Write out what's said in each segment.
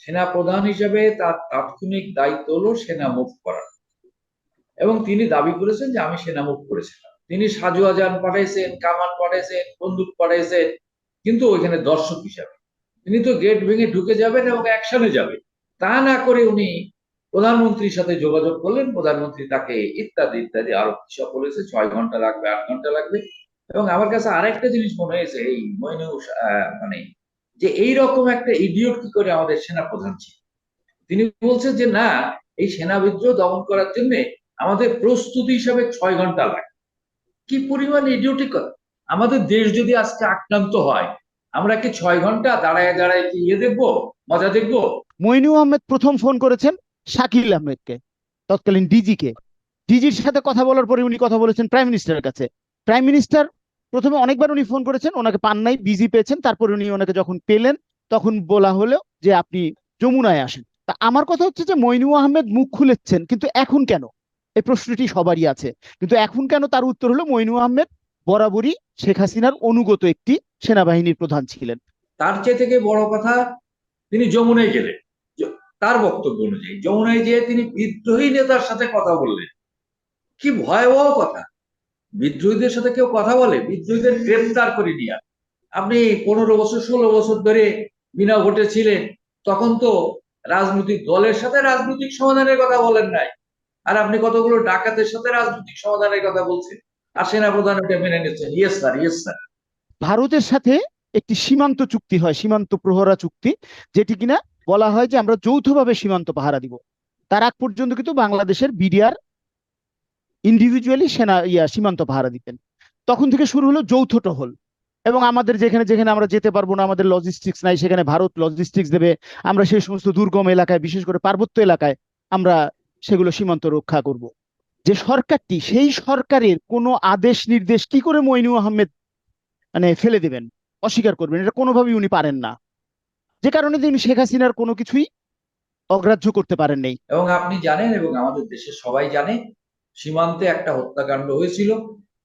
সেনা প্রধান হিসেবে তার তাৎক্ষণিক দায়িত্ব হলো সেনা মুভ করা, এবং তিনি দাবি করেছেন যে আমি সেনা মুভ করেছিলাম। তিনি সাজোয়া যান পাঠাইছেন, কামান পাঠাইছেন, বন্দুক পাঠাইছেন, কিন্তু ওইখানে দর্শক হিসাবে। তিনি তো গেট ভেঙে ঢুকে যাবেন এবং অ্যাকশনে যাবেন, তা না করে উনি প্রধানমন্ত্রীর সাথে যোগাযোগ করলেন। প্রধানমন্ত্রী তাকে ইত্যাদি ইত্যাদি আরো সব বলেছে, 6 ঘন্টা লাগবে, 8 ঘন্টা লাগবে। এবং আমার কাছে আরেকটা জিনিস মনে হয়েছে এই মইনুস মানে যে এইরকম একটা ইডিয়ট কি করে আমাদের সেনা প্রধান ছিল। তিনি বলছেন যে না, এই সেনা বিদ্রোহ দমন করার জন্য আমাদের প্রস্তুতি হিসাবে 6 ঘন্টা লাগে। কি পরিমাণ ইডিওটিক কথা! আমাদের দেশ যদি আজকে আক্রান্ত হয়, আমরা কি 6 ঘন্টা দাঁড়ায় দাঁড়ায় কি ইয়ে দেখবো, মজা দেখবো? মইনু আহমেদ প্রথম ফোন করেছেন শাকিল আহমেদকে, তৎকালীন ডিজিকে। ডিজির সাথে কথা বলার পরে উনি কথা বলেছেন প্রাইম মিনিস্টারের কাছে। প্রাইম মিনিস্টার প্রথমে অনেকবার উনি ফোন করেছেন, ওনাকে পান নাই, বিজি পেয়েছেন। তারপর উনি ওনাকে যখন পেলেন তখন বলা হলো যে আপনি যমুনায় আসেন। তা আমার কথা হচ্ছে যে মইনু আহমেদ মুখ খুলেছেন, কিন্তু এখন কেন? এই প্রশ্নটি সবারই আছে, কিন্তু এখন কেন? তার উত্তর হলো মইনু আহমেদ বরাবরই শেখ হাসিনার অনুগত একটি সেনাবাহিনীর প্রধান ছিলেন। তার চেয়ে থেকে বড় কথা, তিনি যমুনায় গেলেন। তার বক্তব্য অনুযায়ী যমুনায় যেয়ে তিনি বিদ্রোহী নেতার সাথে কথা বললেন। কি ভয়াবহ কথা! বিদ্রোহীদের সাথে কেউ কথা বলে? বিদ্রোহীদের গ্রেফতার করে নিয়ে আপনি 15 বছর 16 বছর ধরে বিনা ভোটে ছিলেন, তখন তো রাজনৈতিক দলের সাথে রাজনৈতিক সমাধানের কথা বলেন নাই। আর আপনি কতগুলো ডাকাতের সাথে রাজনৈতিক সমাধানের কথা বলছেন, আর সেনাপ্রধান এটা মেনে নিচ্ছেন। Yes sir, yes sir. ভারতের সাথে একটি সীমান্ত চুক্তি হয়, সীমান্ত প্রহরা চুক্তি, যেটি কিনা বলা হয় যে আমরা যৌথভাবে সীমান্ত পাহারা দিব। তার আগ পর্যন্ত কিন্তু বাংলাদেশের বিডিআর ইন্ডিভিজুয়ালি সীমান্ত পাহারা দিতেন। তখন থেকে শুরু হলো যৌথ টহল। এবং আমাদের যেখানে যেখানে আমরা যেতে পারবো না, আমাদের লজিস্টিক্স নাই, সেখানে ভারত লজিস্টিক্স দেবে। আমরা সেই সমস্ত দুর্গম এলাকায়, বিশেষ করে পার্বত্য এলাকায় আমরা সেগুলো সীমান্ত রক্ষা করব। যে সরকারটি, সেই সরকারের কোনো আদেশ নির্দেশ কি করে মইনু আহমেদ মানে ফেলে দেবেন, অস্বীকার করবেন? এটা কোনোভাবেই উনি পারেন না, যে কারণে তিনি শেখ হাসিনার কোনো কিছুই অগ্রাহ্য করতে পারেন নাই। এবং আপনি জানেন এবং আমাদের দেশের সবাই জানে, সীমান্তে একটা হত্যাকাণ্ড হয়েছিল।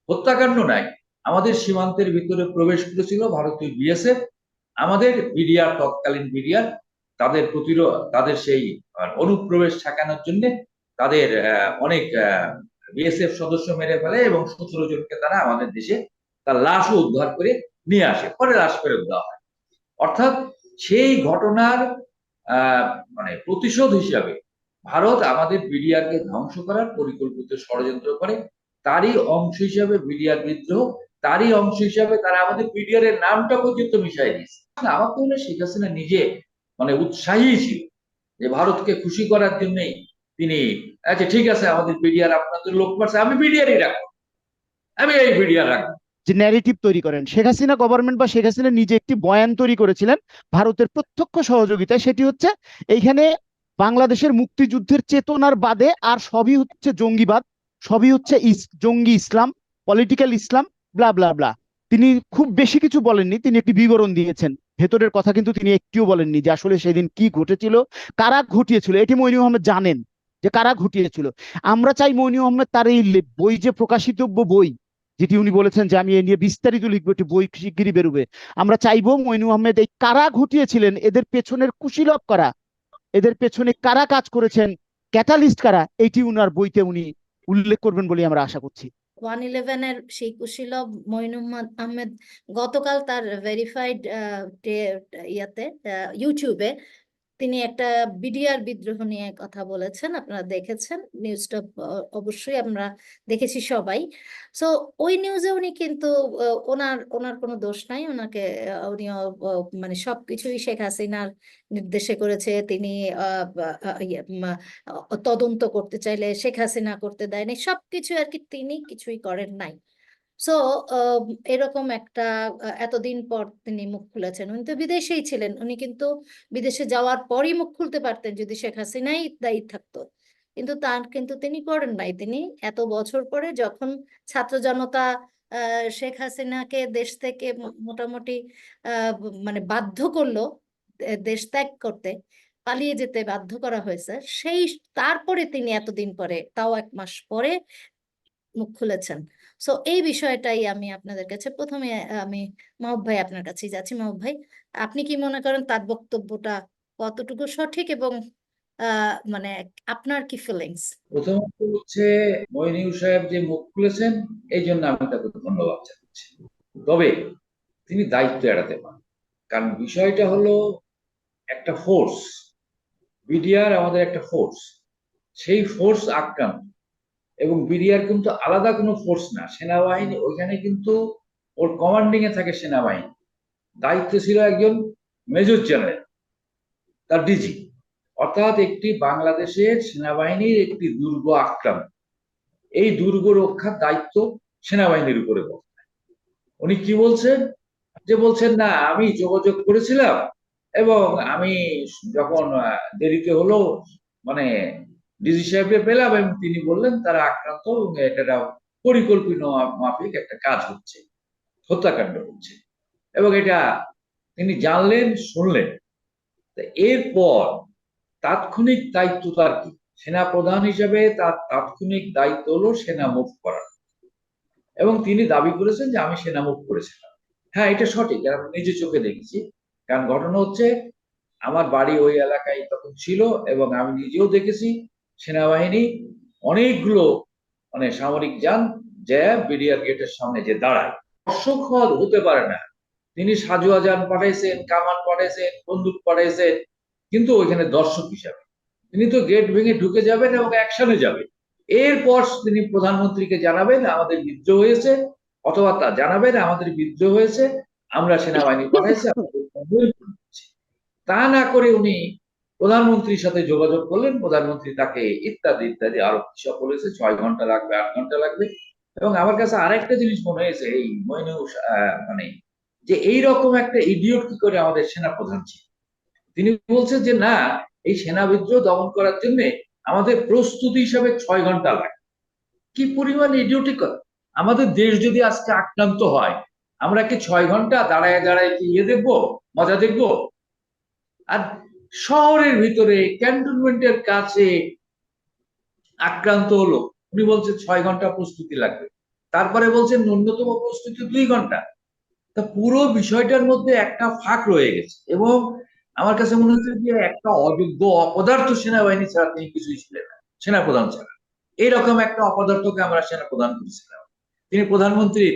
হত্যাকাণ্ড নাই, আমাদের সীমান্তের ভিতরে প্রবেশ করেছিল ভারতীয় বিএসএফ। আমাদের বিডিআর, তৎকালীন বিডিআর, তাদের প্রতিরোধ, তাদের সেই অনুপ্রবেশ ঠেকানোর জন্য তাদের অনেক বিএসএফ সদস্য মেরে ফেলে, এবং 17 জনকে তারা আমাদের দেশে তার লাশও উদ্ধার করে নিয়ে আসে, পরে লাশ ফেরত দেওয়া হয়। অর্থাৎ সেই ঘটনার আহ মানে প্রতিশোধ হিসাবে ভারত আমাদের বিডিআরকে ধ্বংস করার পরিকল্পিত ষড়যন্ত্র করে। তারই অংশ হিসাবে বিডিআর বিদ্রোহ, তারই অংশ হিসাবে তারা আমাদের বিডিআর এর নামটা পর্যন্ত মিশাই দিয়েছে। আমার তো মনে হয় শেখ হাসিনা নিজে উৎসাহী ছিল যে ভারতকে খুশি করার জন্যই তিনি, আচ্ছা ঠিক আছে আমাদের বিডিআর আপনাদের লোক মারছে, আমি বিডিআরই রাখবো, আমি এই বিডিআর রাখবো। যে ন্যারেটিভ তৈরি করেন শেখ হাসিনা গভর্নমেন্ট বা শেখ হাসিনা নিজে একটি বয়ান তৈরি করেছিলেন ভারতের প্রত্যক্ষ সহযোগিতায়। সেটি হচ্ছে এইখানে বাংলাদেশের মুক্তিযুদ্ধের চেতনার বাদে আর সবই হচ্ছে জঙ্গিবাদ, সবই হচ্ছে জঙ্গি ইসলাম, পলিটিক্যাল ইসলাম, ব্লা ব্লা ব্লা। তিনি খুব বেশি কিছু বলেননি, তিনি একটি বিবরণ দিয়েছেন। ভেতরের কথা কিন্তু তিনি একটিও বলেননি যে আসলে সেদিন কি ঘটেছিল, কারা ঘটিয়েছিল। এটি মইনু আহমেদ জানেন যে কারা ঘটিয়েছিল। আমরা চাই মইনু আহমেদ তার এই বই, যে প্রকাশিতব্য বই, যেটি উনি বলেছেন যে আমি এ নিয়ে বিস্তারিত লিখবো, একটি বই শিগগিরই বেরোবে, আমরা চাইবো মইনু আহমেদ এই কারা ঘটিয়েছিলেন, এদের পেছনের কুশীলব কারা, এদের পেছনে কারা কাজ করেছেন, ক্যাটালিস্ট কারা, এটি উনার বইতে উনি উল্লেখ করবেন বলে আমরা আশা করছি। 111-এর সেই কুশীলব মইনু আহমেদ গতকাল তার ভেরিফাইড ইয়াতে ইউটিউবে তিনি একটা বিডিআর বিদ্রোহ নিয়ে কথা বলেছেন। আপনারা দেখেছেন নিউজটা, অবশ্যই আমরা দেখেছি সবাই। সো ওই নিউজে উনি কিন্তু ওনার ওনার কোনো দোষ নাই। ওনাকে উনি মানে সবকিছুই শেখ হাসিনার নির্দেশে করেছে। তিনি তদন্ত করতে চাইলে শেখ হাসিনা করতে দেয়নি, সবকিছু আর কি, তিনি কিছুই করেন নাই। সো এরকম একটা এতদিন পর তিনি মুখ খুলেছেন। উনি তো বিদেশেই ছিলেন, উনি কিন্তু বিদেশে যাওয়ার পরই মুখ খুলতে পারতেন যদি শেখ হাসিনাই দায়ী থাকতো, কিন্তু কিন্তু তিনি করেন নাই। তিনি এত বছর পরে যখন ছাত্র জনতা শেখ হাসিনাকে দেশ থেকে মোটামুটি মানে বাধ্য করলো দেশ ত্যাগ করতে, পালিয়ে যেতে বাধ্য করা হয়েছে, সেই তারপরে তিনি এতদিন পরে, তাও 1 মাস পরে মুখ খুলেছেন। সো এই বিষয়টাই আমি আপনাদের কাছে প্রথমে, আমি মাহবুব ভাই আপনার কাছেই যাচ্ছি। মাহবুব ভাই, আপনি কি মনে করেন তার বক্তব্যটা কতটুকু সঠিক, এবং মানে আপনার কি ফিলিংস? প্রথমত হচ্ছে মইনুল সাহেব যে মুখ খুলেছেন, এই জন্য আমি তাকে ধন্যবাদ জানাচ্ছি। তবে তিনি দায়িত্ব এড়াতে পারেন, কারণ বিষয়টা হলো একটা ফোর্স, বিডিআর আমাদের একটা ফোর্স, সেই ফোর্স আক্রান্ত। এবং বিডিআর কিন্তু আলাদা কোনো ফোর্স না, সেনাবাহিনী ওইখানে কিন্তু ওর কমান্ডিং এ থাকে সেনাবাহিনী, দায়িত্ব ছিল একজন মেজর জেনারেল, তার ডিজি। অর্থাৎ একটি বাংলাদেশের সেনাবাহিনীর একটি দুর্গ আক্রান্ত, এই দুর্গ রক্ষার দায়িত্ব সেনাবাহিনীর উপরে বর্তায়। উনি কি বলছেন, যে বলছেন না আমি যোগাযোগ করেছিলাম, এবং আমি যখন দেরিতে হলো মানে ডিজি সাহেবকে পেলাম, এবং তিনি বললেন তারা আক্রান্ত এবং এটা পরিকল্পিত মাফিক একটা কাজ হচ্ছে, হত্যাকাণ্ড হচ্ছে, এবং এটা তিনি জানলেন, শুনলেন। এরপর তাৎক্ষণিক দায়িত্ব তার কি, সেনা প্রধান হিসেবে তার তাৎক্ষণিক দায়িত্ব হলো সেনা মুভ করা, এবং তিনি দাবি করেছেন যে আমি সেনা মুভ করেছিলাম। হ্যাঁ, এটা সঠিক, আমি নিজে চোখে দেখেছি। কারণ ঘটনা হচ্ছে আমার বাড়ি ওই এলাকায় তখন ছিল, এবং আমি নিজেও দেখেছি সেনাবাহিনী অনেকগুলো সামরিক যান যে বিডিআর গেটের সামনে যে দাঁড়ায়। দর্শক হতে পারে না, তিনি সাজোয়া যান পাঠাইছেন, কামান পাঠাইছেন, বন্দুক পাঠাইছেন, কিন্তু ওইখানে দর্শক হিসাবে তিনি তো গেট ভেঙে ঢুকে যাবেন এবং অ্যাকশনে যাবেন। এরপর তিনি প্রধানমন্ত্রীকে জানাবেন আমাদের বিদ্রোহ হয়েছে, অথবা তা জানাবেন আমাদের বিদ্রোহ হয়েছে, আমরা সেনাবাহিনী পাঠাইছি, তা না করে উনি প্রধানমন্ত্রীর সাথে যোগাযোগ করলেন, প্রধানমন্ত্রী তাকে ইত্যাদি ইত্যাদি আরো কিছু বলেছে, 6 ঘন্টা লাগবে, 8 ঘন্টা লাগবে। এবং আমার কাছে আরেকটা জিনিস মনে হয়েছে এই মইনুল যে এইরকম একটা ইডিয়ট কি করে আমাদের সেনা প্রধান ছিল। তিনি বলছেন যে না, এই সেনা বিদ্রোহ দমন করার জন্য আমাদের প্রস্তুতি হিসাবে 6 ঘন্টা লাগে। কি পরিমাণ ইডিওটিক কথা! আমাদের দেশ যদি আজকে আক্রান্ত হয়, আমরা কি 6 ঘন্টা দাঁড়ায় দাঁড়ায় কি দেখবো, মজা দেখবো? আর শহরের ভিতরে ক্যান্টনমেন্টের কাছে আক্রান্ত হলো, উনি বলছেন 6 ঘন্টা প্রস্তুতি লাগবে, তারপরে বলছেন ন্যূনতম প্রস্তুতি 2 ঘন্টা। তা পুরো বিষয়টার মধ্যে একটা ফাঁক রয়ে গেছে, এবং আমার কাছে মনে হচ্ছে যে একটা অযোগ্য অপদার্থ সেনাবাহিনী ছাড়া তিনি কিছুই ছিলেন না, সেনাপ্রধান ছাড়া। এইরকম একটা অপদার্থকে আমরা সেনাপ্রধান করেছিলাম, তিনি প্রধানমন্ত্রী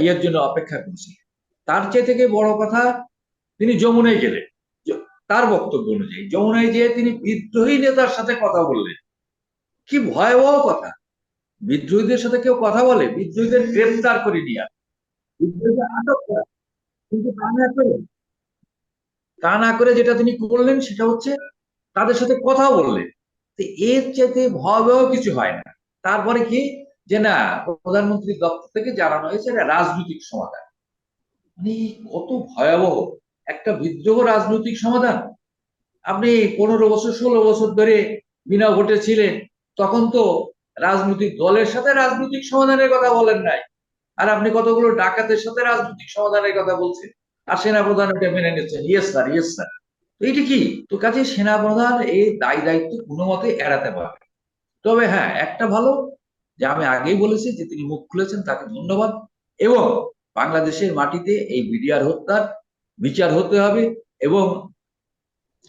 ইয়ের জন্য অপেক্ষা করেছিলেন। তার চেয়ে থেকে বড় কথা, তিনি যমুনায় গেলেন, তার বক্তব্য অনুযায়ী যমুনায় যেয়ে তিনি বিদ্রোহী নেতার সাথে কথা বললেন। কি ভয়াবহ কথা! বিদ্রোহীদের সাথে কেউ কথা বলে? বিদ্রোহীদের গ্রেফতার করে নিয়ে আসে, বিদ্রোহীদের আটক করা। কিন্তু তা না করে যেটা তিনি করলেন সেটা হচ্ছে তাদের সাথে কথা বললেন। এর চাইতে ভয়াবহ কিছু হয় না। তারপরে কি, যে না, প্রধানমন্ত্রীর দপ্তর থেকে জানানো হয়েছে এটা রাজনৈতিক সমাধান। মানে কত ভয়াবহ একটা বিদ্রোহ রাজনৈতিক সমাধান! আপনি 15 বছর 16 বছর ধরে বিনা ভোটে ছিলেন, তখন তো রাজনৈতিক দলের সাথে রাজনৈতিক সমাধানের কথা বলেন নাই, আর আপনি কতগুলো ডাকাতের সাথে রাজনৈতিক সমাধানের কথা বলছেন, আর সেনাপ্রধান এটা মেনে নিচ্ছেন, ইয়েস স্যার, ইয়েস স্যার। তো এটা কি? তো কাজে সেনাপ্রধান এই দায় দায়িত্ব কোনো মতে এড়াতে পারবে। তবে হ্যাঁ, একটা ভালো, যে আমি আগেই বলেছি যে তিনি মুখ খুলেছেন, তাকে ধন্যবাদ। এবং বাংলাদেশের মাটিতে এই বিডিআর হত্যার বিচার হতে হবে, এবং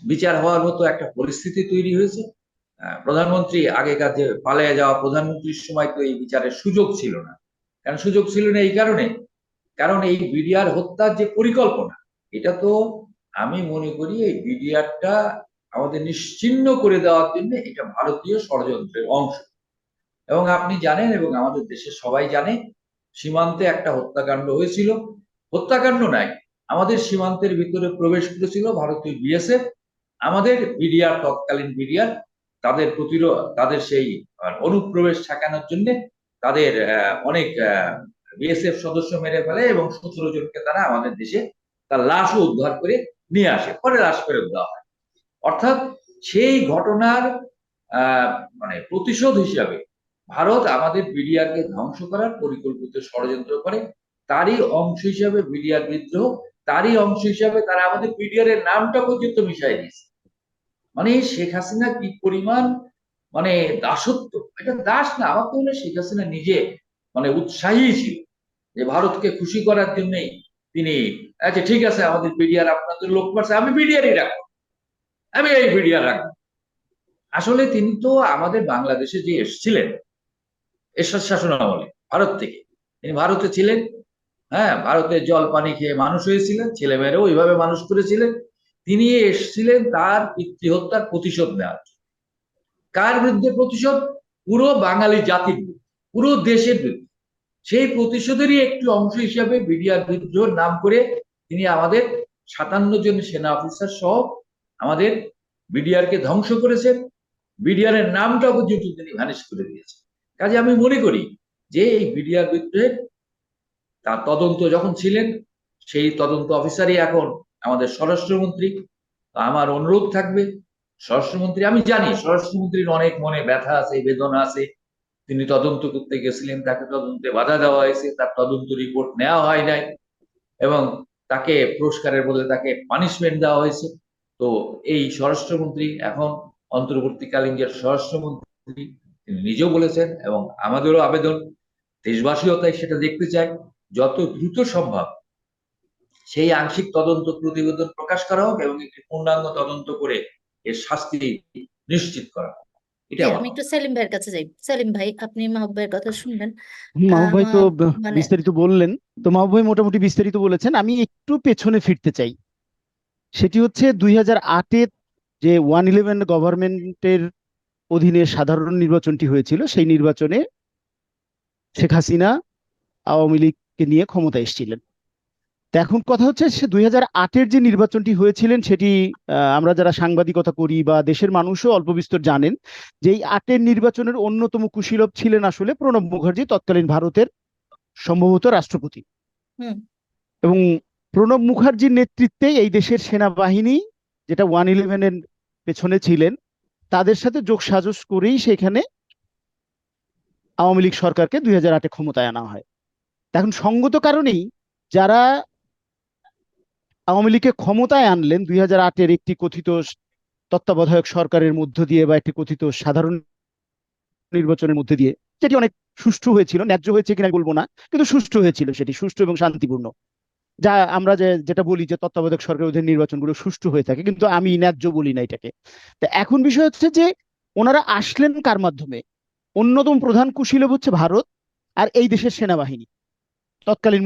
বিচার হওয়ার মতো একটা পরিস্থিতি তৈরি হয়েছে। প্রধানমন্ত্রী আগেকার যে পালিয়ে যাওয়া প্রধানমন্ত্রীর সময় তো এই বিচারের সুযোগ ছিল না। কারণ সুযোগ ছিল না এই কারণে, কারণ এই বিডিআর হত্যার যে পরিকল্পনা, এটা তো আমি মনে করি এই বিডিআরটা আমাদের নিশ্চিহ্ন করে দেওয়ার জন্য এটা ভারতীয় ষড়যন্ত্রের অংশ। এবং আপনি জানেন, এবং আমাদের দেশের সবাই জানে, সীমান্তে একটা হত্যাকাণ্ড হয়েছিল। হত্যাকাণ্ড নাই, আমাদের সীমান্তের ভিতরে প্রবেশ করেছিল ভারতীয় বিএসএফ, আমাদের বিডিআর, তৎকালীন বিডিআর, তাদের প্রতিরোধ, তাদের সেই অনুপ্রবেশ ঠেকানোর জন্য তাদের অনেক বিএসএফ সদস্য মেরে ফেলে, এবং 17 জনকে তারা আমাদের দেশে তার লাশও উদ্ধার করে নিয়ে আসে, পরে লাশ ফেরত দেওয়া হয়। অর্থাৎ সেই ঘটনার প্রতিশোধ হিসাবে ভারত আমাদের বিডিআর কে ধ্বংস করার পরিকল্পিত ষড়যন্ত্র করে, তারই অংশ হিসাবে বিডিআর বিদ্রোহ, তারই অংশ হিসাবে তারা আমাদের বিডিআর এর নামটা পর্যন্ত মিশাই দিয়েছে। মানে শেখ হাসিনা কি পরিমাণ দাসত্ব! এটা দাস না, আমার তো মনে হয় শেখ হাসিনা নিজে উৎসাহী ছিল যে ভারতকে খুশি করার জন্যই তিনি, আচ্ছা ঠিক আছে আমাদের বিডিআর আপনাদের লোক পারছে, আমি বিডিআরই রাখবো, আমি এই বিডিআর রাখবো। আসলে তিনি তো আমাদের বাংলাদেশে যে এসেছিলেন এরশাদ শাসন আমলে ভারত থেকে, তিনি ভারতে ছিলেন। হ্যাঁ, ভারতের জল পানি খেয়ে মানুষ হয়েছিলেন, ছেলেমেয়েরাও ওইভাবে মানুষ করেছিলেন। তিনি এসেছিলেন তার পিতৃহত্যার প্রতিশোধ নেওয়ার। কার বিরুদ্ধে প্রতিশোধ? পুরো বাঙালি জাতির বিরুদ্ধে, পুরো দেশের বিরুদ্ধে। সেই প্রতিশোধেরই একটি অংশ হিসাবে বিডিআর বিদ্রোহের নাম করে তিনি আমাদের 57 জন সেনা অফিসার সহ আমাদের বিডিআর কে ধ্বংস করেছেন। বিডিআর এর নামটা পর্যন্ত তিনি ভ্যানিশ করে দিয়েছেন। কাজে আমি মনে করি যে এই বিডিআর বিদ্রোহের তার তদন্ত যখন ছিলেন, সেই তদন্ত অফিসারই এখন আমাদের স্বরাষ্ট্রমন্ত্রী। আমার অনুরোধ থাকবে, স্বরাষ্ট্রমন্ত্রী, আমি জানি স্বরাষ্ট্রমন্ত্রীর অনেক মনে ব্যথা আছে, বেদনা আছে। তিনি তদন্ত করতে গেছিলেন, তাকে তদন্তে বাধা দেওয়া হয়েছে, তার তদন্ত রিপোর্ট নেওয়া হয় নাই, এবং তাকে পুরস্কারের বদলে তাকে পানিশমেন্ট দেওয়া হয়েছে। তো এই স্বরাষ্ট্রমন্ত্রী এখন অন্তর্বর্তীকালীন যে স্বরাষ্ট্রমন্ত্রী, তিনি নিজেও বলেছেন, এবং আমাদেরও আবেদন, দেশবাসীও তাই সেটা দেখতে চায়, যত দ্রুত সম্ভব সেই আংশিক তদন্ত প্রতিবেদন প্রকাশ করা হোক এবং একটি পূর্ণাঙ্গ তদন্ত করে এর শাস্তি নিশ্চিত করা হোক। এটা জি, আমার আমি মত। একটু সেলিম ভাইয়ের কাছে যাই। সেলিম ভাই, আপনি মাহবুব ভাইয়ের কথা শুনবেন। মাহবুব ভাই তো মানে বিস্তারিত বললেন। তো মাহবুব ভাই মোটামুটি বিস্তারিত বলেছেন, আমি একটু পেছনে ফিরতে চাই। সেটি হচ্ছে 2008-এ যে 111 গভর্নমেন্টের অধীনে সাধারণ নির্বাচনটি হয়েছিল, সেই নির্বাচনে শেখ হাসিনা আওয়ামী লীগকে নিয়ে ক্ষমতা এসেছিলেন। তো এখন কথা হচ্ছে, সে 2008-এর যে নির্বাচনটি হয়েছিলেন সেটি আমরা যারা সাংবাদিকতা করি বা দেশের মানুষও অল্প বিস্তর জানেন যে এই 8-এর নির্বাচনের অন্যতম কুশীলব ছিলেন আসলে প্রণব মুখার্জি, তৎকালীন ভারতের সম্ভবত রাষ্ট্রপতি। হুম এবং প্রণব মুখার্জির নেতৃত্বে এই দেশের সেনাবাহিনী, যেটা 111-এর পেছনে ছিলেন, তাদের সাথে যোগসাজশ করেই সেখানে আওয়ামী লীগ সরকারকে 2008-এ ক্ষমতায় আনা হয়। এখন সঙ্গত কারণেই যারা আওয়ামী লীগকে ক্ষমতায় আনলেন 2008-এর একটি কথিত তত্ত্বাবধায়ক সরকারের মধ্য দিয়ে বা একটি কথিত সাধারণ নির্বাচনের মধ্যে দিয়ে, যেটি অনেক সুষ্ঠু হয়েছিল, ন্যায্য হয়েছে কিনা বলবো না, কিন্তু সুষ্ঠু হয়েছিল, সেটি সুষ্ঠু এবং শান্তিপূর্ণ। যা আমরা যেটা বলি যে তত্ত্বাবধায়ক সরকারের অধীনে নির্বাচনগুলো সুষ্ঠু হয়ে থাকে, কিন্তু আমি ন্যায্য বলি না এটাকে। তো এখন বিষয় হচ্ছে যে ওনারা আসলেন কার মাধ্যমে? অন্যতম প্রধান কুশীলব হচ্ছে ভারত আর এই দেশের সেনাবাহিনী, তৎকালীন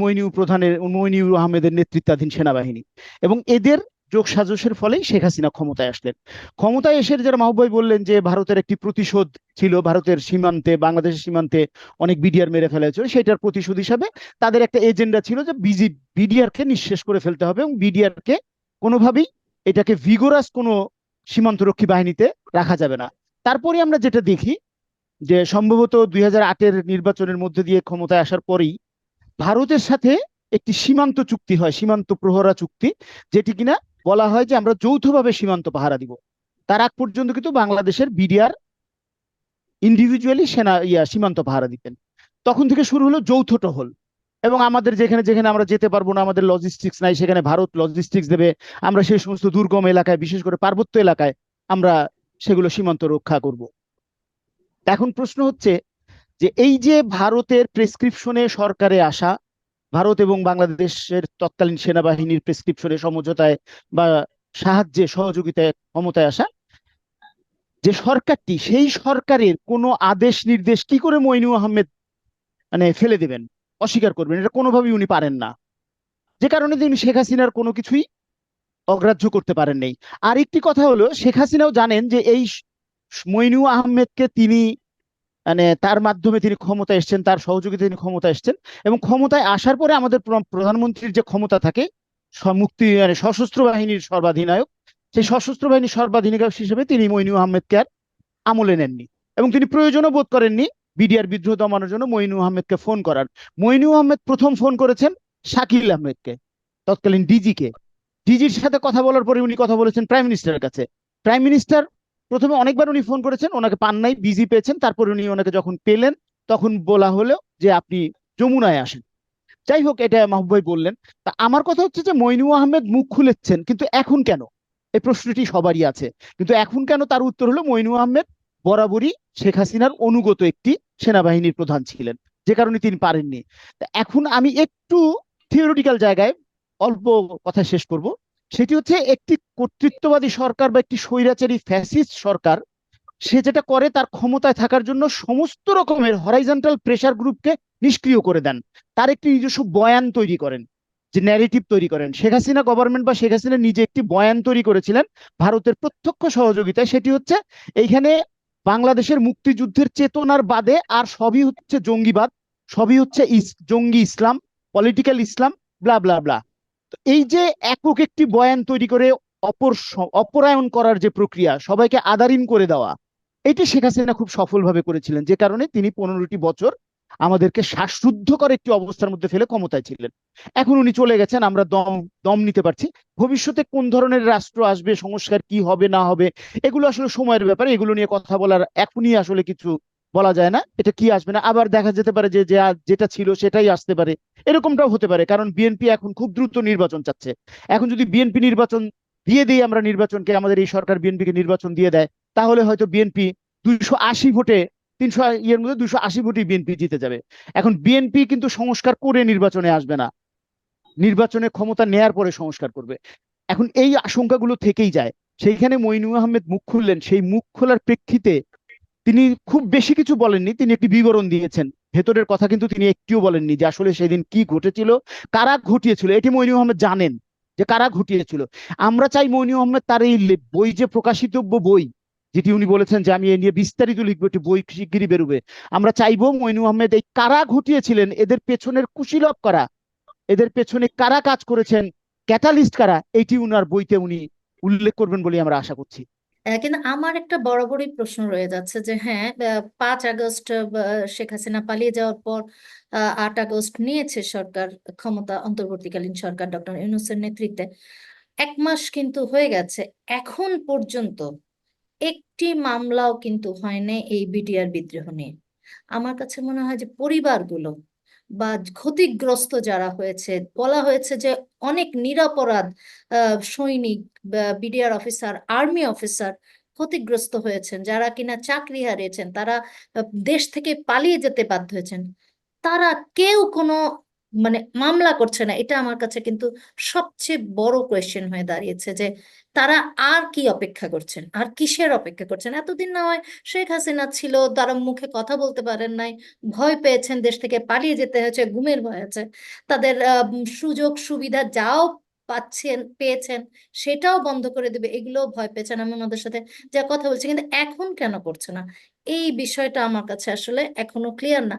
মইনিউর আহমেদের নেতৃত্বাধীন সেনাবাহিনী, এবং এদের যোগসাজশের ফলেই শেখ হাসিনা ক্ষমতায় আসলেন। ক্ষমতায় এসে যারা মাহবুব ভাই বললেন যে ভারতের একটি প্রতিশোধ ছিল, ভারতের সীমান্তে, বাংলাদেশের সীমান্তে অনেক বিডিআর মেরে ফেলা হয়েছিল, সেটার প্রতিশোধ হিসাবে তাদের একটা এজেন্ডা ছিল যে বিডিআর কে নিঃশেষ করে ফেলতে হবে এবং বিডিআর কে কোনোভাবেই এটাকে ভিগোরাস কোনো সীমান্তরক্ষী বাহিনীতে রাখা যাবে না। তারপরে আমরা যেটা দেখি যে সম্ভবত 2008-এর নির্বাচনের মধ্যে দিয়ে ক্ষমতায় আসার পরেই ভারতের সাথে একটি সীমান্ত চুক্তি হয়, সীমান্ত প্রহরা চুক্তি, যেটি কিনা বলা হয় যে আমরা যৌথভাবে সীমান্ত পাহারা দিব। তার আগ পর্যন্ত কিন্তু বাংলাদেশের বিডিআর ইন্ডিভিজুয়ালি সীমান্ত পাহারা দিতেন। তখন থেকে শুরু হলো যৌথ টহল, এবং আমাদের যেখানে যেখানে আমরা যেতে পারবো না, আমাদের লজিস্টিক্স নাই, সেখানে ভারত লজিস্টিক্স দেবে। আমরা সেই সমস্ত দুর্গম এলাকায়, বিশেষ করে পার্বত্য এলাকায় আমরা সেগুলো সীমান্ত রক্ষা করব। এখন প্রশ্ন হচ্ছে যে এই যে ভারতের প্রেসক্রিপশনে সরকারে আসা, ভারত এবং বাংলাদেশের তৎকালীন সেনাবাহিনীর প্রেসক্রিপশনে সমঝোতায় বা সাহায্যে সহযোগিতায় ক্ষমতায় আসা যে সরকারটি, সেই সরকারের কোনো আদেশ নির্দেশ কি করে মইনুল আহমেদ মানে ফেলে দেবেন, অস্বীকার করবেন? এটা কোনোভাবেই উনি পারেন না, যে কারণে তিনি শেখ হাসিনার কোনো কিছুই অগ্রাহ্য করতে পারেন নাই। আর একটি কথা হলো, শেখ হাসিনাও জানেন যে এই মইনুল আহমেদকে তিনি মানে তার মাধ্যমে তিনি ক্ষমতা এসেছেন, তার সহযোগিতা তিনি ক্ষমতা এসেছেন, এবং ক্ষমতায় আসার পরে আমাদের প্রধানমন্ত্রীর যে ক্ষমতা থাকে, মানে সশস্ত্র বাহিনীর সর্বাধিনায়ক, সেই সশস্ত্র বাহিনীর সর্বাধিনায়ক হিসেবে তিনি মইনুল আহমেদকে আর আমলে নেননি, এবং তিনি প্রয়োজনও বোধ করেননি বিডিআর বিদ্রোহ দমানোর জন্য মইনুল আহমেদকে ফোন করার। মইনুল আহমেদ প্রথম ফোন করেছেন শাকিল আহমেদকে, তৎকালীন ডিজিকে। ডিজির সাথে কথা বলার পরে উনি কথা বলেছেন প্রাইম মিনিস্টারের কাছে। প্রাইম মিনিস্টার প্রথমে অনেকবার উনি ফোন করেছেন, ওনাকে পান নাই, বিজি পেয়েছেন। তারপর উনি ওনাকে যখন পেলেন তখন বলা হলো যে আপনি যমুনায় আসেন। যাই হোক, এটা মাহবুব ভাই বললেন। তা আমার কথা হচ্ছে যে মইনুল আহমেদ মুখ খুলেছেন, কিন্তু এখন কেন? এই প্রশ্নটি সবারই আছে, কিন্তু এখন কেন? তার উত্তর হলো মইনুল আহমেদ বরাবরই শেখ হাসিনার অনুগত একটি সেনাবাহিনীর প্রধান ছিলেন, যে কারণে তিনি পারেননি। তা এখন আমি একটু থিওরিটিক্যাল জায়গায় অল্প কথা শেষ করব। সেটি হচ্ছে একটি কর্তৃত্ববাদী সরকার বা একটি স্বৈরাচারী ফ্যাসিস্ট সরকার, সে যেটা করে তার ক্ষমতায় থাকার জন্য সমস্ত রকমের হরাইজন্টাল প্রেসার গ্রুপকে নিষ্ক্রিয় করে দেন, তার একটি নিজস্ব বয়ান তৈরি করেন, যে ন্যারেটিভ তৈরি করেন। শেখ হাসিনা গভর্নমেন্ট বা শেখ হাসিনা নিজে একটি বয়ান তৈরি করেছিলেন ভারতের প্রত্যক্ষ সহযোগিতায়, সেটি হচ্ছে এইখানে বাংলাদেশের মুক্তিযুদ্ধের চেতনার বাদে আর সবই হচ্ছে জঙ্গিবাদ, সবই হচ্ছে জঙ্গি ইসলাম, পলিটিক্যাল ইসলাম, ব্লা ব্লা ব্লা। তো এই যে একক একটি বয়ান তৈরি করে অপরায়ণ করার যে প্রক্রিয়া, সবাইকে আদারিন করে দেওয়া, এটি শেখ হাসিনা খুব সফলভাবে করেছিলেন, যে কারণে তিনি 15টি বছর আমাদেরকে শ্বাসরুদ্ধকর একটি অবস্থার মধ্যে ফেলে ক্ষমতায় ছিলেন। এখন উনি চলে গেছেন, আমরা দম দম নিতে পারছি। ভবিষ্যতে কোন ধরনের রাষ্ট্র আসবে, সংস্কার কি হবে না হবে, এগুলো আসলে সময়ের ব্যাপারে, এগুলো নিয়ে কথা বলার এখনই আসলে কিছু বলা যায় না, এটা কি আসবে না। আবার দেখা যেতে পারে যে যেটা ছিল সেটাই আসতে পারে, এরকমটাও হতে পারে, কারণ বিএনপি এখন খুব দ্রুত নির্বাচন চাচ্ছে। এখন যদি বিএনপি নির্বাচন দিয়ে দিই, আমরা নির্বাচনকে, আমাদের এই সরকার বিএনপিকে নির্বাচন দিয়ে দেয়, তাহলে হয়তো বিএনপি 280 ভোটে, 300 ইয়ের মধ্যে 280 ভোটে বিএনপি জিতে যাবে। এখন বিএনপি কিন্তু সংস্কার করে নির্বাচনে আসবে না, নির্বাচনে ক্ষমতা নেয়ার পরে সংস্কার করবে। এখন এই আশঙ্কাগুলো থেকেই যায়। সেইখানে মইনুল আহমেদ মুখ খুললেন, সেই মুখ খোলার প্রেক্ষিতে তিনি খুব বেশি কিছু বলেননি, তিনি একটি বিবরণ দিয়েছেন, ভেতরের কথা কিন্তু তিনি একটিও বলেননি যে আসলে সেদিন কি ঘটেছিল, কারা ঘটিয়েছিল। এটি মইনুল আহমেদ জানেন যে কারা ঘটিয়েছিল। আমরা চাই মইনুল আহমেদ তার এই বই, যে প্রকাশিতব্য বই, যেটি উনি বলেছেন যে আমি এ নিয়ে বিস্তারিত লিখবো, একটি বই শিগগিরই বেরোবে, আমরা চাইবো মইনুল আহমেদ এই কারা ঘটিয়েছিলেন, এদের পেছনের কুশীলব কারা, এদের পেছনে কারা কাজ করেছেন, ক্যাটালিস্ট কারা, এটি উনার বইতে উনি উল্লেখ করবেন বলে আমরা আশা করছি। কিন্তু আমার একটা বরাবরই প্রশ্ন রয়ে যাচ্ছে যে হ্যাঁ, 5 আগস্ট শেখ হাসিনা পালিয়ে যাওয়ার পর 8 আগস্ট নিয়েছে সরকার ক্ষমতা, অন্তর্বর্তীকালীন সরকার ডক্টর ইউনূসের নেতৃত্বে। 1 মাস কিন্তু হয়ে গেছে, এখন পর্যন্ত একটি মামলাও কিন্তু হয়নি এই বিডিআর বিদ্রোহ নিয়ে। আমার কাছে মনে হয় যে পরিবারগুলো বা ক্ষতিগ্রস্ত যারা হয়েছে, বলা হয়েছে যে অনেক নিরপরাধ সৈনিক, বিডিআর অফিসার, আর্মি অফিসার ক্ষতিগ্রস্ত হয়েছেন, যারা কিনা চাকরি হারিয়েছেন, তারা দেশ থেকে পালিয়ে যেতে বাধ্য হয়েছেন, তারা কেউ কোনো মানে মামলা করছে না। এটা আমার কাছে কিন্তু সবচেয়ে বড় কোয়েশ্চেন হয়ে দাঁড়িয়েছে যে তারা আর কি অপেক্ষা করছেন, আর কিসের অপেক্ষা করছেন। এতদিন না হয় শেখ হাসিনা ছিল, তারা মুখে কথা বলতে পারেন নাই, ভয় পেয়েছেন, দেশ থেকে পালিয়ে যেতে হয়েছে, ঘুমের ভয় আছে, তাদের সুযোগ সুবিধা যাও পেয়েছেন সেটাও বন্ধ করে দেবে, এগুলোও ভয় পেয়েছেন। আমি ওনাদের সাথে যা কথা বলছি, কিন্তু এখন কেন করছে না, এই বিষয়টা আমার কাছে আসলে এখনো ক্লিয়ার না।